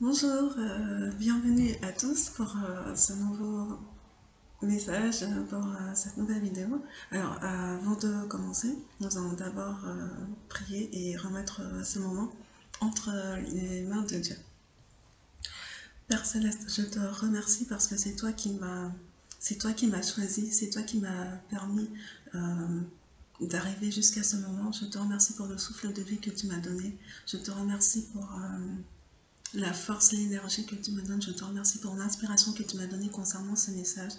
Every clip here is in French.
Bonjour, bienvenue à tous pour ce nouveau message, pour cette nouvelle vidéo. Alors, avant de commencer, nous allons d'abord prier et remettre ce moment entre les mains de Dieu. Père Céleste, je te remercie parce que c'est toi qui m'as choisi, c'est toi qui m'as permis d'arriver jusqu'à ce moment. Je te remercie pour le souffle de vie que tu m'as donné. Je te remercie pour la force, l'énergie que tu me donnes. Je te remercie pour l'inspiration que tu m'as donnée concernant ce message.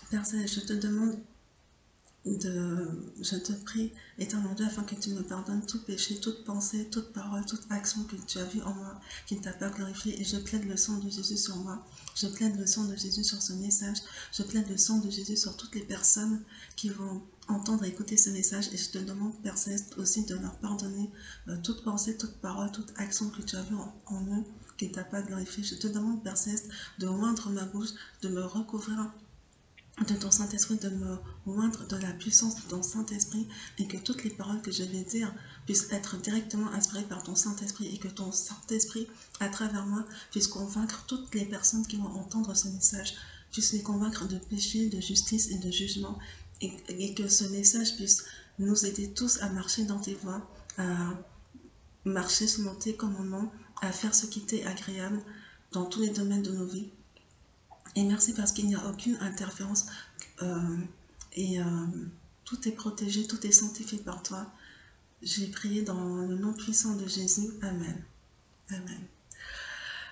Père Céleste, je te prie, éternel Dieu, afin que tu me pardonnes tout péché, toute pensée, toute parole, toute action que tu as vue en moi, qui ne t'a pas glorifié. Et je plaide le sang de Jésus sur moi. Je plaide le sang de Jésus sur ce message. Je plaide le sang de Jésus sur toutes les personnes qui vont entendre et écouter ce message. Et je te demande, Père Céleste, aussi de leur pardonner toute pensée, toute parole, toute action que tu as vue en eux, qui ne t'a pas glorifié. Je te demande, Père Céleste, de oindre ma bouche, de me recouvrir de ton Saint-Esprit, de me oindre de la puissance de ton Saint-Esprit, et que toutes les paroles que je vais dire puissent être directement inspirées par ton Saint-Esprit, et que ton Saint-Esprit, à travers moi, puisse convaincre toutes les personnes qui vont entendre ce message, puisse les convaincre de péché, de justice et de jugement, et que ce message puisse nous aider tous à marcher dans tes voies, à marcher selon tes commandements, à faire ce qui t'est agréable dans tous les domaines de nos vies. Et merci parce qu'il n'y a aucune interférence euh, et tout est protégé, tout est sanctifié par toi. J'ai prié dans le nom puissant de Jésus. Amen. Amen.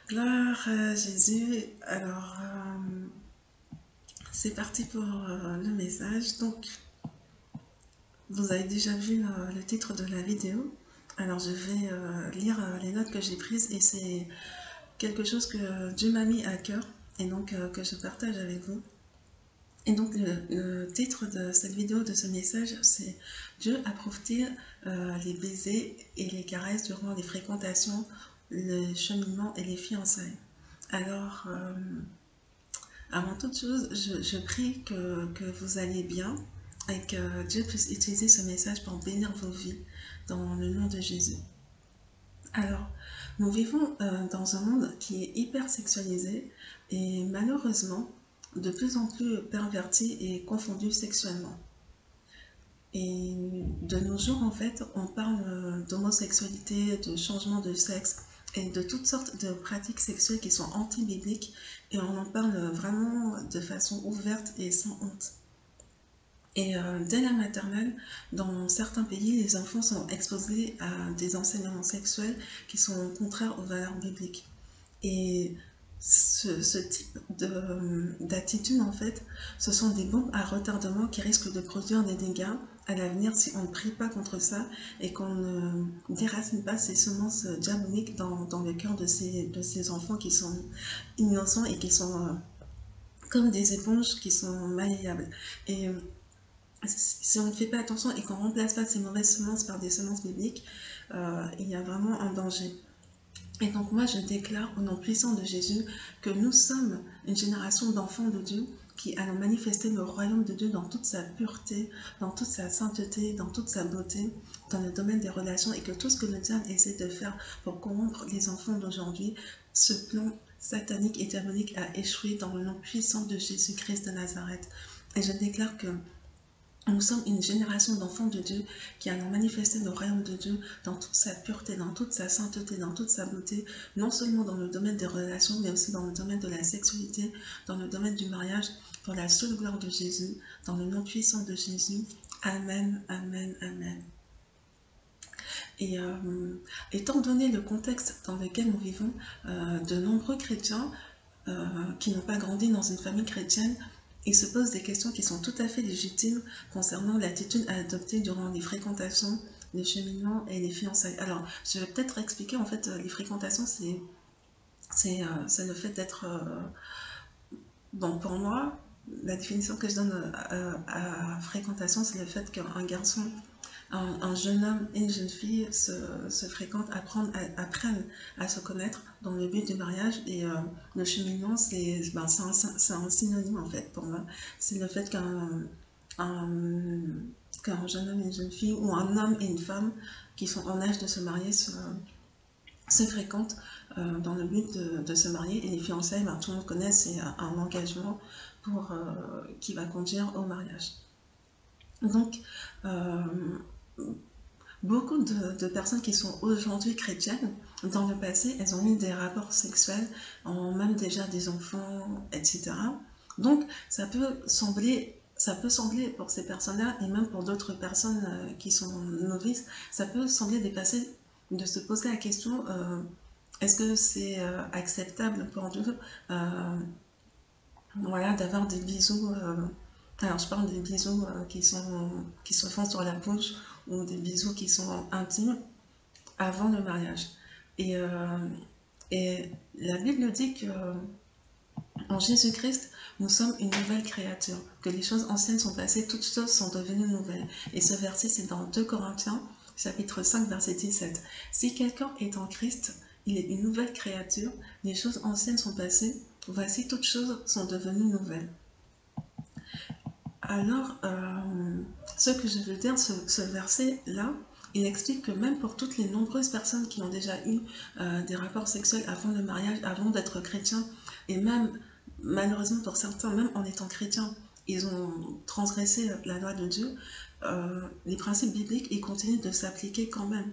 Gloire à Jésus. Alors, c'est parti pour le message. Donc, vous avez déjà vu le titre de la vidéo. Alors, je vais lire les notes que j'ai prises, et c'est quelque chose que Dieu m'a mis à cœur, et donc que je partage avec vous. Et donc le titre de cette vidéo, de ce message, c'est « Dieu approuve-t-il les baisers et les caresses durant les fréquentations, le cheminement et les fiançailles ?» Alors, avant toute chose, je prie que vous alliez bien, et que Dieu puisse utiliser ce message pour bénir vos vies dans le nom de Jésus. Alors, nous vivons dans un monde qui est hyper sexualisé et malheureusement de plus en plus perverti et confondu sexuellement. Et de nos jours, en fait, on parle d'homosexualité, de changement de sexe et de toutes sortes de pratiques sexuelles qui sont anti-bibliques, et on en parle vraiment de façon ouverte et sans honte. Et dès la maternelle, dans certains pays, les enfants sont exposés à des enseignements sexuels qui sont contraires aux valeurs bibliques. Et ce type d'attitude, en fait, ce sont des bombes à retardement qui risquent de produire des dégâts à l'avenir si on ne prie pas contre ça, et qu'on ne déracine pas ces semences diaboliques dans le cœur de ces enfants qui sont innocents et qui sont comme des éponges qui sont malléables. Et si on ne fait pas attention et qu'on ne remplace pas ces mauvaises semences par des semences bibliques, il y a vraiment un danger. Et donc moi, je déclare au nom puissant de Jésus que nous sommes une génération d'enfants de Dieu qui allons manifester le royaume de Dieu dans toute sa pureté, dans toute sa sainteté, dans toute sa beauté, dans le domaine des relations, et que tout ce que le diable essaie de faire pour corrompre les enfants d'aujourd'hui, ce plan satanique et diabolique a échoué dans le nom puissant de Jésus-Christ de Nazareth. Et je déclare que nous sommes une génération d'enfants de Dieu qui allons manifester le royaume de Dieu dans toute sa pureté, dans toute sa sainteté, dans toute sa beauté, non seulement dans le domaine des relations, mais aussi dans le domaine de la sexualité, dans le domaine du mariage, pour la seule gloire de Jésus, dans le nom puissant de Jésus. Amen, amen, amen. Et étant donné le contexte dans lequel nous vivons, de nombreux chrétiens qui n'ont pas grandi dans une famille chrétienne, ils se posent des questions qui sont tout à fait légitimes concernant l'attitude à adopter durant les fréquentations, les cheminements et les fiançailles. Alors, je vais peut-être expliquer, en fait, les fréquentations, c'est le fait d'être... bon, pour moi, la définition que je donne à fréquentation, c'est le fait qu'un garçon, un jeune homme et une jeune fille se fréquentent, apprennent à se connaître dans le but du mariage. Et le cheminement, c'est un synonyme, en fait, pour moi. C'est le fait qu'un jeune homme et une jeune fille, ou un homme et une femme qui sont en âge de se marier, se fréquentent dans le but de se marier. Et les fiançailles, ben, tout le monde connaît, c'est un engagement pour, qui va conduire au mariage. Donc, beaucoup de personnes qui sont aujourd'hui chrétiennes, dans le passé, elles ont eu des rapports sexuels, ont même déjà des enfants, etc. Donc, ça peut sembler pour ces personnes-là, et même pour d'autres personnes qui sont novices, ça peut sembler dépasser de se poser la question, est-ce que c'est acceptable pour Dieu, voilà, d'avoir des bisous, alors je parle des bisous qui se font sur la bouche, ou des bisous qui sont intimes avant le mariage. Et, et la Bible dit que en Jésus-Christ, nous sommes une nouvelle créature, que les choses anciennes sont passées, toutes choses sont devenues nouvelles. Et ce verset, c'est dans 2 Corinthiens, chapitre 5, verset 17. Si quelqu'un est en Christ, il est une nouvelle créature, les choses anciennes sont passées, voici toutes choses sont devenues nouvelles. Alors, ce que je veux dire, ce verset-là, il explique que même pour toutes les nombreuses personnes qui ont déjà eu des rapports sexuels avant le mariage, avant d'être chrétiens, et même, malheureusement pour certains, même en étant chrétiens, ils ont transgressé la loi de Dieu, les principes bibliques, ils continuent de s'appliquer quand même.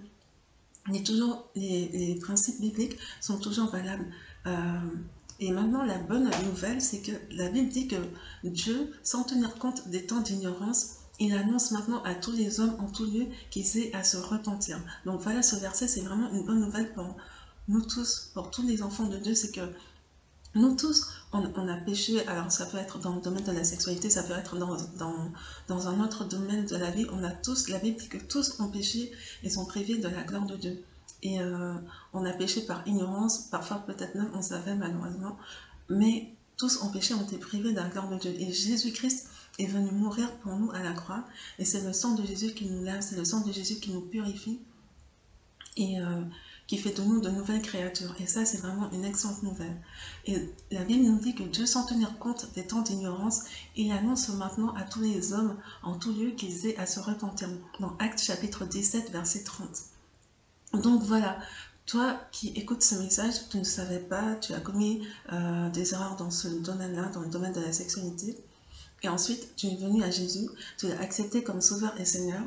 Les principes bibliques sont toujours valables. Et maintenant, la bonne nouvelle, c'est que la Bible dit que Dieu, sans tenir compte des temps d'ignorance, il annonce maintenant à tous les hommes en tout lieu qu'ils aient à se repentir. Donc voilà, ce verset, c'est vraiment une bonne nouvelle pour nous tous, pour tous les enfants de Dieu, c'est que nous tous, on a péché. Alors ça peut être dans le domaine de la sexualité, ça peut être dans un autre domaine de la vie. On a tous, la Bible dit que tous ont péché et sont privés de la gloire de Dieu. Et on a péché par ignorance, parfois peut-être même on savait malheureusement, mais tous ont péché, ont été privés de la gloire de Dieu. Et Jésus-Christ est venu mourir pour nous à la croix, et c'est le sang de Jésus qui nous lave, c'est le sang de Jésus qui nous purifie, et qui fait de nous de nouvelles créatures. Et ça, c'est vraiment une excellente nouvelle. Et la Bible nous dit que Dieu, sans tenir compte des temps d'ignorance, il annonce maintenant à tous les hommes en tout lieu qu'ils aient à se repentir. Dans Actes chapitre 17, verset 30. Donc voilà, toi qui écoutes ce message, tu ne savais pas, tu as commis des erreurs dans ce domaine-là, dans le domaine de la sexualité. Et ensuite, tu es venu à Jésus, tu l'as accepté comme Sauveur et Seigneur.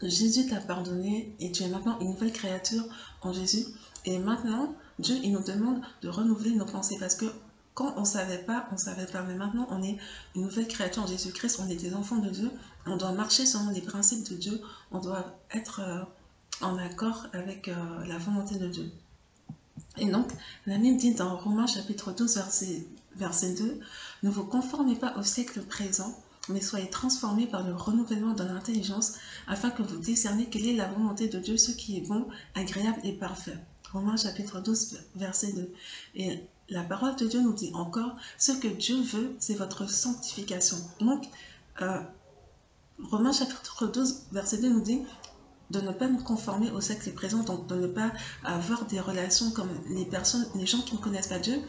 Jésus t'a pardonné et tu es maintenant une nouvelle créature en Jésus. Et maintenant, Dieu, il nous demande de renouveler nos pensées parce que quand on ne savait pas, on ne savait pas. Mais maintenant, on est une nouvelle créature en Jésus-Christ, on est des enfants de Dieu. On doit marcher selon les principes de Dieu. On doit être en accord avec la volonté de Dieu. Et donc, la Bible dit dans Romains chapitre 12, verset 2, « Ne vous conformez pas au siècle présent, mais soyez transformés par le renouvellement de l'intelligence, afin que vous discerniez quelle est la volonté de Dieu, ce qui est bon, agréable et parfait. » Romains chapitre 12, verset 2. Et la parole de Dieu nous dit encore, ce que Dieu veut, c'est votre sanctification. Donc, Romains chapitre 12, verset 2 nous dit, de ne pas nous conformer au siècle présent, donc de ne pas avoir des relations comme les gens qui ne connaissent pas Dieu.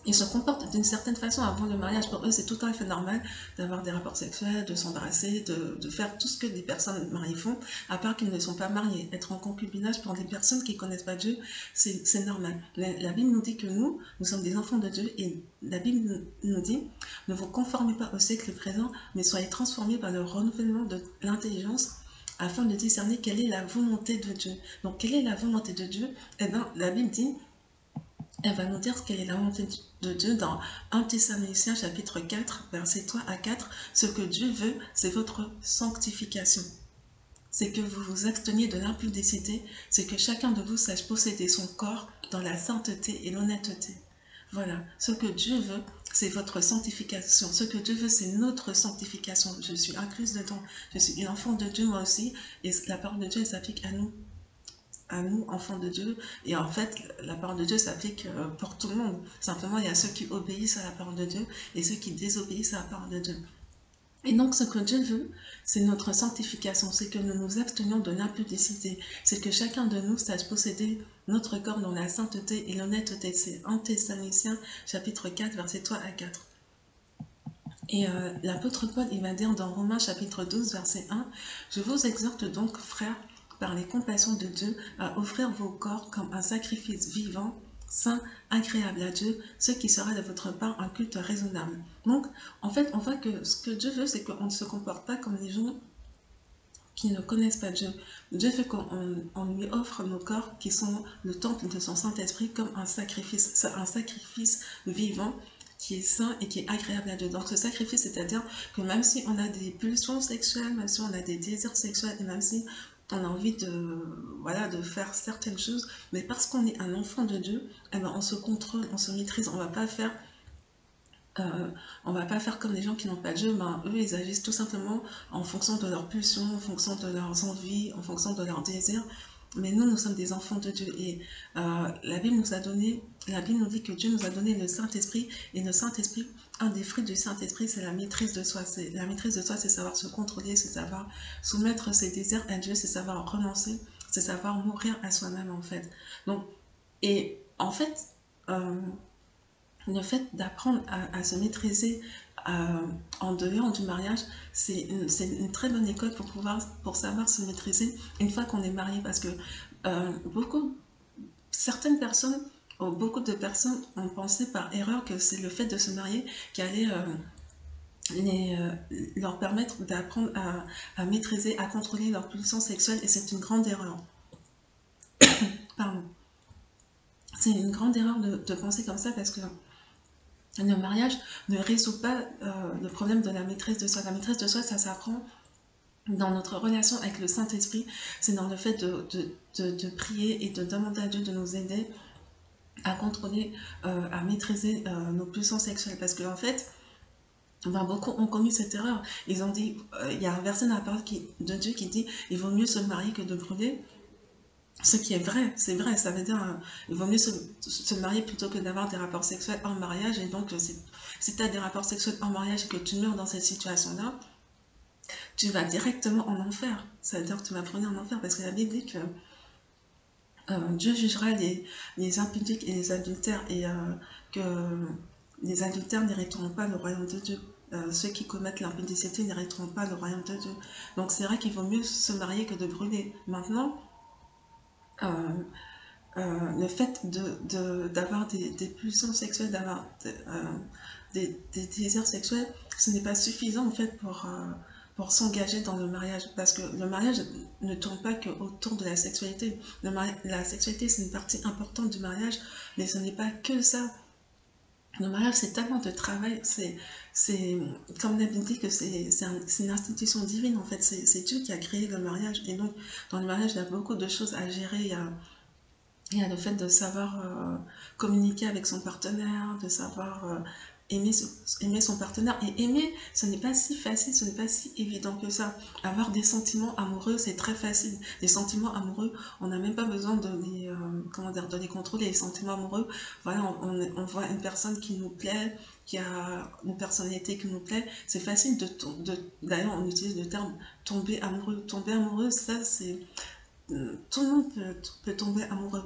Ils se comportent d'une certaine façon avant le mariage. Pour eux, c'est tout à fait normal d'avoir des rapports sexuels, de s'embrasser, de faire tout ce que les personnes mariées font, à part qu'ils ne sont pas mariés. Être en concubinage pour des personnes qui ne connaissent pas Dieu, c'est normal. La Bible nous dit que nous sommes des enfants de Dieu, et la Bible nous dit, ne vous conformez pas au siècle présent, mais soyez transformés par le renouvellement de l'intelligence, afin de discerner quelle est la volonté de Dieu. Donc, quelle est la volonté de Dieu? Eh bien, la Bible dit, elle va nous dire quelle est la volonté de Dieu dans 1 Thessaloniciens chapitre 4, verset 3 à 4. Ce que Dieu veut, c'est votre sanctification. C'est que vous vous absteniez de l'impudicité, c'est que chacun de vous sache posséder son corps dans la sainteté et l'honnêteté. Voilà, ce que Dieu veut, c'est votre sanctification. Ce que Dieu veut, c'est notre sanctification. Je suis incluse dedans. Je suis une enfant de Dieu moi aussi. Et la parole de Dieu, elle s'applique à nous, enfants de Dieu. Et en fait, la parole de Dieu s'applique pour tout le monde. Simplement, il y a ceux qui obéissent à la parole de Dieu et ceux qui désobéissent à la parole de Dieu. Et donc, ce que Dieu veut, c'est notre sanctification, c'est que nous nous abstenions de l'impudicité, c'est que chacun de nous sache posséder notre corps dans la sainteté et l'honnêteté. C'est 1 Thessaloniciens chapitre 4, verset 3 à 4. Et l'apôtre Paul, il va dire dans Romains chapitre 12, verset 1, « Je vous exhorte donc, frères, par les compassions de Dieu, à offrir vos corps comme un sacrifice vivant, saint, agréable à Dieu, ce qui sera de votre part un culte raisonnable. Donc, en fait, on voit que ce que Dieu veut, c'est qu'on ne se comporte pas comme les gens qui ne connaissent pas Dieu. Dieu veut qu'on lui offre nos corps qui sont le temple de son Saint-Esprit comme un sacrifice vivant qui est saint et qui est agréable à Dieu. Donc ce sacrifice, c'est-à-dire que même si on a des pulsions sexuelles, même si on a des désirs sexuels et même si on a envie de, voilà, de faire certaines choses, mais parce qu'on est un enfant de Dieu, eh ben, on se contrôle, on se maîtrise, on va pas faire comme les gens qui n'ont pas de Dieu, ben, eux ils agissent tout simplement en fonction de leurs pulsions, en fonction de leurs envies, en fonction de leurs désirs. Mais nous, nous sommes des enfants de Dieu et la Bible nous dit que Dieu nous a donné le Saint-Esprit et le Saint-Esprit, un des fruits du Saint-Esprit, c'est la maîtrise de soi. La maîtrise de soi, c'est savoir se contrôler, c'est savoir soumettre ses désirs à Dieu, c'est savoir renoncer, c'est savoir mourir à soi-même en fait. Donc, et en fait, euh, le fait d'apprendre à se maîtriser en dehors du mariage, c'est une très bonne école pour savoir se maîtriser une fois qu'on est marié. Parce que euh, beaucoup, certaines personnes, ou beaucoup de personnes ont pensé par erreur que c'est le fait de se marier qui allait leur permettre d'apprendre à maîtriser, à contrôler leur pulsion sexuelle. Et c'est une grande erreur. Pardon. C'est une grande erreur de penser comme ça parce que le mariage ne résout pas le problème de la maîtrise de soi. La maîtrise de soi, ça s'apprend dans notre relation avec le Saint-Esprit. C'est dans le fait de prier et de demander à Dieu de nous aider à contrôler, à maîtriser nos pulsions sexuelles. Parce qu'en fait, ben, beaucoup ont commis cette erreur. Ils ont dit, il y a un verset dans la parole de Dieu qui dit, il vaut mieux se marier que de brûler. Ce qui est vrai, c'est vrai, ça veut dire il vaut mieux se marier plutôt que d'avoir des rapports sexuels hors mariage. Et donc, si tu as des rapports sexuels hors mariage et que tu meurs dans cette situation-là, tu vas directement en enfer. Ça veut dire que tu vas brûler en enfer parce que la Bible dit que Dieu jugera les impudiques et les adultères et que les adultères n'hériteront pas le royaume de Dieu. Ceux qui commettent l'impudicité n'hériteront pas le royaume de Dieu. Donc, c'est vrai qu'il vaut mieux se marier que de brûler. Maintenant, le fait d'avoir des pulsions sexuelles, d'avoir des désirs sexuels, ce n'est pas suffisant en fait pour s'engager dans le mariage. Parce que le mariage ne tourne pas qu'autour de la sexualité. La sexualité, c'est une partie importante du mariage, mais ce n'est pas que ça. Le mariage, c'est tellement de travail. C'est comme la Bible dit que c'est une institution divine en fait. C'est Dieu qui a créé le mariage. Et donc, dans le mariage, il y a beaucoup de choses à gérer. Il y a le fait de savoir communiquer avec son partenaire, de savoir aimer son partenaire. Et aimer, ce n'est pas si facile, ce n'est pas si évident que ça. Avoir des sentiments amoureux, c'est très facile. Les sentiments amoureux, on n'a même pas besoin de les contrôler. Les sentiments amoureux, voilà, on voit une personne qui nous plaît, qui a une personnalité qui nous plaît. C'est facile d'ailleurs, on utilise le terme tomber amoureux. Tomber amoureux, ça, c'est tout le monde peut tomber amoureux.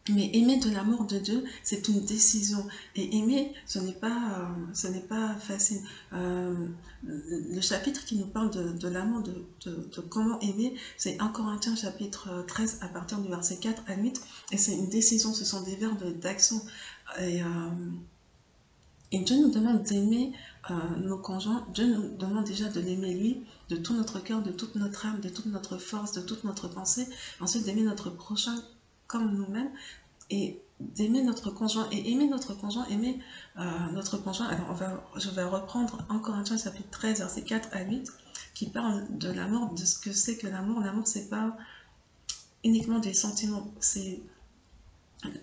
Mais aimer de l'amour de Dieu, c'est une décision. Et aimer, ce n'est pas facile. Le chapitre qui nous parle de l'amour, de comment aimer, c'est 1 Corinthiens chapitre 13 à partir du verset 4 à 8. Et c'est une décision, ce sont des verbes d'action. Et, et Dieu nous demande d'aimer nos conjoints. Dieu nous demande déjà de l'aimer lui, de tout notre cœur, de toute notre âme, de toute notre force, de toute notre pensée. Ensuite, d'aimer notre prochain comme nous-mêmes et d'aimer notre conjoint. Et aimer notre conjoint, notre conjoint. Alors, je vais reprendre 1 Corinthiens chapitre 13, verset 4 à 8, qui parle de l'amour, de ce que c'est que l'amour. L'amour, c'est pas uniquement des sentiments, c'est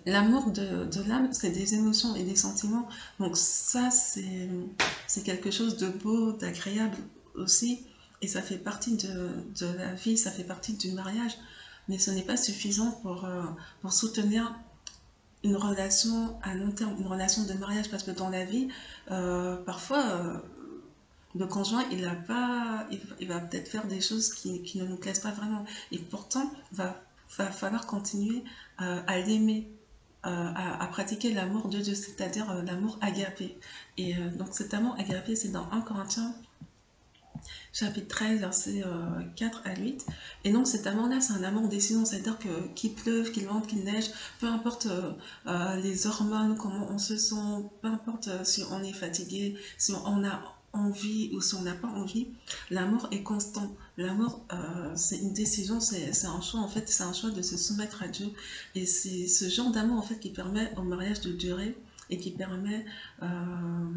l'amour de l'âme, c'est des émotions et des sentiments. Donc ça, c'est quelque chose de beau, d'agréable aussi. Et ça fait partie de la vie, ça fait partie du mariage. Mais ce n'est pas suffisant pour soutenir une relation à long terme, une relation de mariage. Parce que dans la vie, parfois, le conjoint, il va peut-être faire des choses qui ne nous plaisent pas vraiment. Et pourtant, va falloir continuer à l'aimer, à pratiquer l'amour de Dieu, c'est-à-dire l'amour agapé. Et donc cet amour agapé, c'est dans 1 Corinthiens chapitre 13, versets 4 à 8. Et donc cet amour-là, c'est un amour décidant, c'est-à-dire que qu'il pleuve, qu'il vente, qu'il neige, peu importe les hormones, comment on se sent, peu importe si on est fatigué, si on a envie ou si on n'a pas envie, l'amour est constant. L'amour, c'est une décision, c'est un choix, en fait, c'est un choix de se soumettre à Dieu. Et c'est ce genre d'amour, en fait, qui permet au mariage de durer et qui permet euh,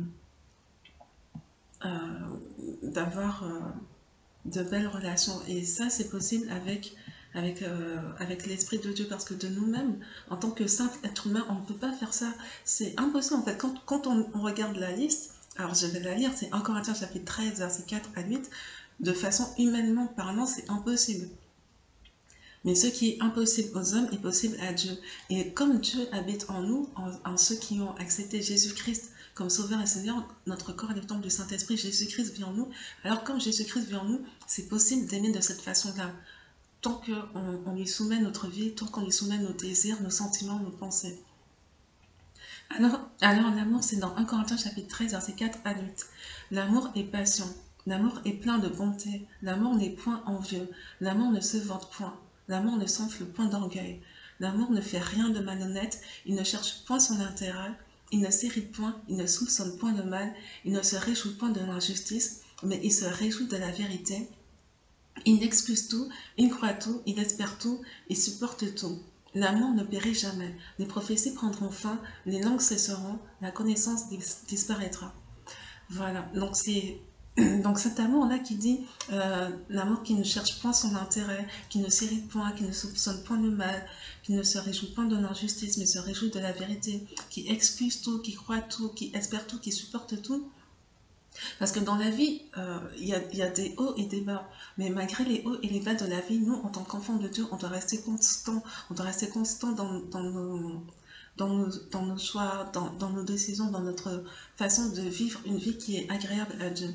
d'avoir de belles relations. Et ça, c'est possible avec l'Esprit de Dieu, parce que de nous-mêmes, en tant que simple être humain, on ne peut pas faire ça. C'est impossible, en fait. Quand on regarde la liste, alors je vais la lire, c'est 1 Corinthiens chapitre 13, versets 4 à 8, de façon humainement parlant, c'est impossible. Mais ce qui est impossible aux hommes est possible à Dieu. Et comme Dieu habite en nous, en ceux qui ont accepté Jésus-Christ comme Sauveur et Seigneur, notre corps est le temple du Saint-Esprit, Jésus-Christ vit en nous. Alors comme Jésus-Christ vit en nous, c'est possible d'aimer de cette façon-là. Tant qu'on lui soumet notre vie, tant qu'on lui soumet nos désirs, nos sentiments, nos pensées. Alors l'amour, c'est dans 1 Corinthiens chapitre 13, verset 4 à 8. L'amour est patient. L'amour est plein de bonté. L'amour n'est point envieux. L'amour ne se vante point. L'amour ne s'enfle point d'orgueil. L'amour ne fait rien de malhonnête. Il ne cherche point son intérêt. Il ne s'irrite point. Il ne soupçonne point le mal. Il ne se réjouit point de l'injustice, mais il se réjouit de la vérité. Il excuse tout. Il croit tout. Il espère tout. Il supporte tout. L'amour ne périt jamais. Les prophéties prendront fin. Les langues cesseront. La connaissance disparaîtra. Voilà, donc c'est donc cet amour-là qui dit l'amour qui ne cherche point son intérêt, qui ne s'irrite point, qui ne soupçonne point le mal, qui ne se réjouit point de l'injustice, mais se réjouit de la vérité, qui excuse tout, qui croit tout, qui espère tout, qui supporte tout. Parce que dans la vie, y a des hauts et des bas. Mais malgré les hauts et les bas de la vie, nous, en tant qu'enfants de Dieu, on doit rester constant. On doit rester constant dans nos choix, dans nos décisions, dans notre façon de vivre une vie qui est agréable à Dieu.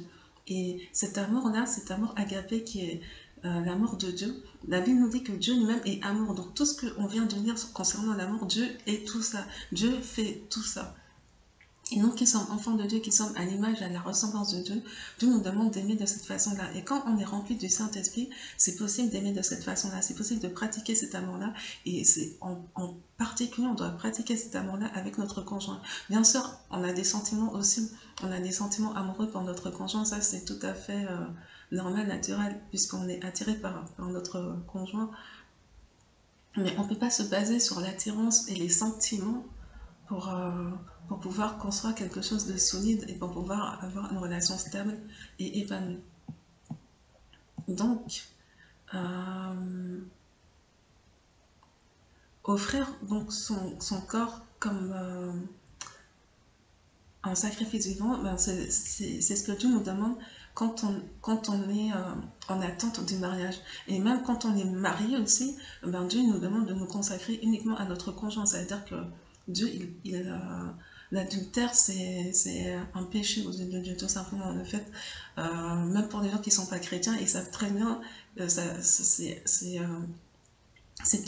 Et cet amour-là, cet amour agapé qui est l'amour de Dieu, la Bible nous dit que Dieu lui-même est amour. Donc tout ce qu'on vient de lire concernant l'amour, Dieu est tout ça. Dieu fait tout ça. Et nous qui sommes enfants de Dieu, qui sommes à l'image et à la ressemblance de Dieu, Dieu nous demande d'aimer de cette façon-là. Et quand on est rempli du Saint-Esprit, c'est possible d'aimer de cette façon-là, c'est possible de pratiquer cet amour-là. Et c'est en particulier, on doit pratiquer cet amour-là avec notre conjoint. Bien sûr, on a des sentiments aussi, on a des sentiments amoureux pour notre conjoint, ça c'est tout à fait normal, naturel, puisqu'on est attiré par notre conjoint. Mais on ne peut pas se baser sur l'attirance et les sentiments pour, pour pouvoir construire quelque chose de solide et pour pouvoir avoir une relation stable et épanouie. Donc, offrir donc son corps comme un sacrifice vivant, ben c'est ce que Dieu nous demande quand on est en attente du mariage. Et même quand on est marié aussi, ben Dieu nous demande de nous consacrer uniquement à notre conjoint. C'est-à-dire que Dieu, l'adultère, c'est un péché aux yeux de Dieu, tout simplement. Le fait, même pour les gens qui ne sont pas chrétiens, ils savent très bien, c'est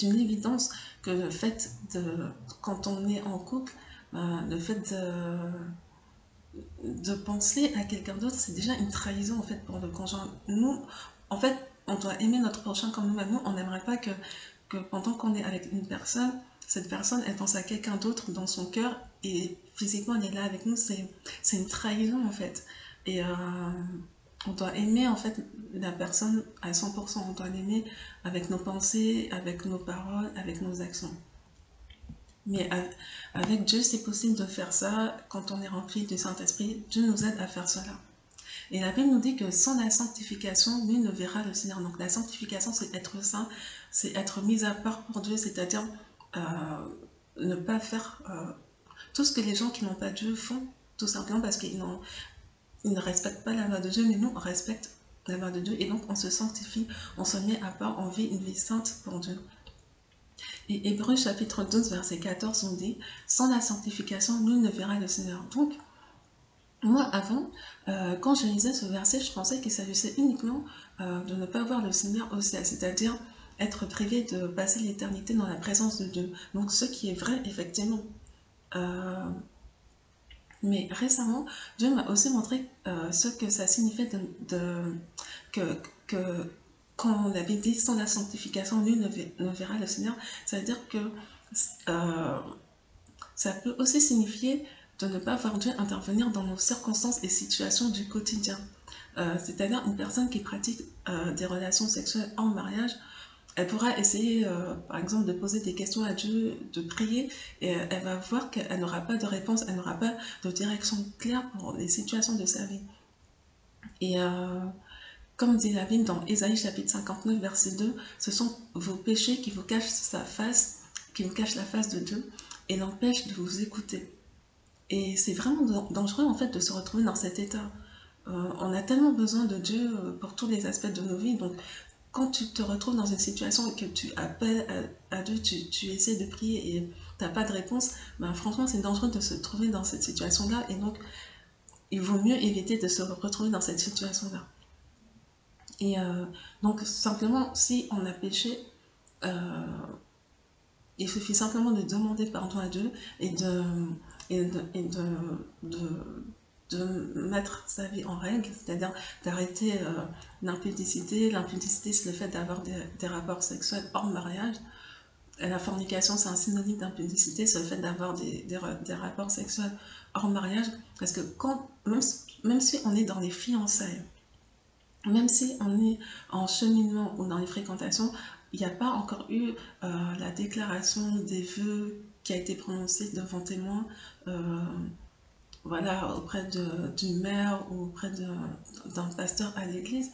une évidence que le fait de, quand on est en couple, le fait de penser à quelqu'un d'autre, c'est déjà une trahison en fait pour le conjoint. Nous, en fait, on doit aimer notre prochain comme nous-mêmes. Nous, on n'aimerait pas que pendant qu'on est avec une personne, cette personne, elle pense à quelqu'un d'autre dans son cœur et physiquement, elle est là avec nous. C'est une trahison en fait. Et on doit aimer en fait la personne à 100%. On doit l'aimer avec nos pensées, avec nos paroles, avec nos actions. Mais avec Dieu, c'est possible de faire ça quand on est rempli du Saint-Esprit. Dieu nous aide à faire cela. Et la Bible nous dit que sans la sanctification, nul ne verra le Seigneur. Donc la sanctification, c'est être saint, c'est être mis à part pour Dieu, c'est-à-dire ne pas faire tout ce que les gens qui n'ont pas Dieu font, tout simplement parce qu'ils ne respectent pas la loi de Dieu, mais nous, on respecte la loi de Dieu. Et donc, on se sanctifie, on se met à part, on vit une vie sainte pour Dieu. Et Hébreux chapitre 12, verset 14, on dit « Sans la sanctification, nul ne verra le Seigneur. » Donc, moi, avant, quand je lisais ce verset, je pensais qu'il s'agissait uniquement de ne pas voir le Seigneur au ciel, c'est-à-dire être privé de passer l'éternité dans la présence de Dieu. Donc, ce qui est vrai, effectivement. Mais récemment, Dieu m'a aussi montré ce que ça signifiait que, que quand la Bible dit sans la sanctification, nul ne verra le Seigneur, ça veut dire que euh, ça peut aussi signifier de ne pas voir Dieu intervenir dans nos circonstances et situations du quotidien. C'est-à-dire une personne qui pratique des relations sexuelles en mariage, elle pourra essayer, par exemple, de poser des questions à Dieu, de prier, et elle va voir qu'elle n'aura pas de réponse, elle n'aura pas de direction claire pour les situations de sa vie. Et comme dit la Bible dans Ésaïe chapitre 59, verset 2, ce sont vos péchés qui vous cachent sa face, qui vous cachent la face de Dieu, et l'empêchent de vous écouter. Et c'est vraiment dangereux en fait de se retrouver dans cet état. On a tellement besoin de Dieu pour tous les aspects de nos vies, donc quand tu te retrouves dans une situation et que tu appelles à Dieu, tu essaies de prier et tu n'as pas de réponse, ben franchement, c'est dangereux de se trouver dans cette situation-là. Et donc, il vaut mieux éviter de se retrouver dans cette situation-là. Et donc, simplement, si on a péché, euh, il suffit simplement de demander pardon à Dieu et de, de mettre sa vie en règle, c'est-à-dire d'arrêter l'impudicité. L'impudicité, c'est le fait d'avoir des rapports sexuels hors mariage. Et la fornication, c'est un synonyme d'impudicité, c'est le fait d'avoir des rapports sexuels hors mariage. Parce que même si on est dans les fiançailles, même si on est en cheminement ou dans les fréquentations, il n'y a pas encore eu la déclaration des vœux qui a été prononcée devant témoin, voilà, auprès d'une mère ou auprès d'un pasteur à l'église.